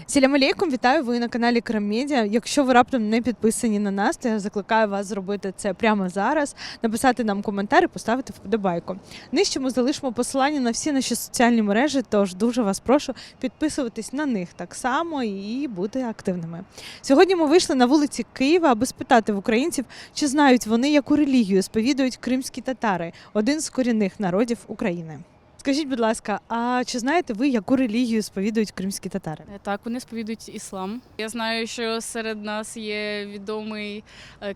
Салям алейкум, вітаю, ви на каналі Крим Медіа. Якщо ви раптом не підписані на нас, то я закликаю вас зробити це прямо зараз, написати нам коментар і поставити вподобайку. Нижче ми залишимо посилання на всі наші соціальні мережі, тож дуже вас прошу підписуватись на них так само і бути активними. Сьогодні ми вийшли на вулиці Києва, аби спитати в українців, чи знають вони, яку релігію сповідують кримські татари, один з корінних народів України. Скажіть, будь ласка, а чи знаєте ви, яку релігію сповідують кримські татари? Так, вони сповідують іслам. Я знаю, що серед нас є відомий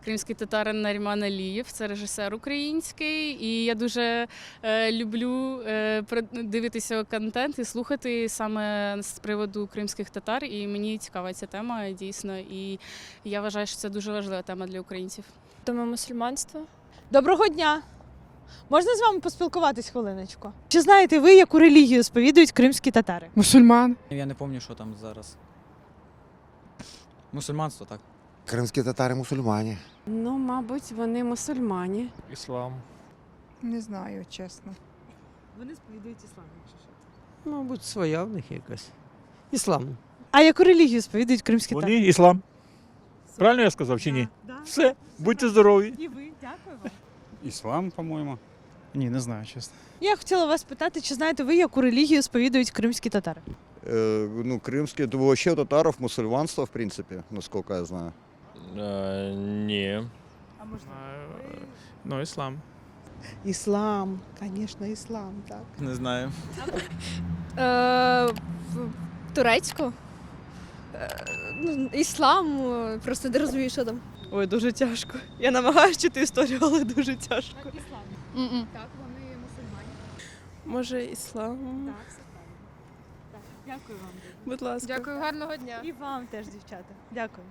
кримський татарин Наріман Алієв, це режисер український, і я дуже люблю дивитися контент і слухати саме з приводу кримських татар, і мені цікава ця тема дійсно, і я вважаю, що це дуже важлива тема для українців. Думаю, мусульманство. Доброго дня! Можна з вами поспілкуватись хвилиночку? Чи знаєте ви, яку релігію сповідують кримські татари? Мусульман. Я не пам'ятаю, що там зараз. Мусульманство, так. Кримські татари мусульмані. Ну, мабуть, вони мусульмані. Іслам. Не знаю, чесно. Вони сповідують іслам, якщо що. Мабуть, своя в них якась. Іслам. А яку релігію сповідують кримські татари? Вони іслам. Правильно я сказав чи ні? Да. Все, будьте здорові. І ви, дякую вам. Іслам, по-моєму. Ні, не знаю, чесно. Я хотіла вас питати, чи знаєте ви, яку релігію сповідують кримські татари? Крымские, да вообще татаров мусульманство, в принципе, насколько я знаю. Ні. А можна? Ну, іслам. Іслам, звісно, іслам, так. Не знаю. Турецьку. Іслам, просто не розумію, що там. Ой, дуже тяжко. Я намагаюся вчити історію, але дуже тяжко. Так, іслам. Так, вони мусульмані. Може, іслам? Так, все правильно. Так, дякую вам. Будь ласка. Дякую, гарного дня. І вам теж, дівчата. Дякую.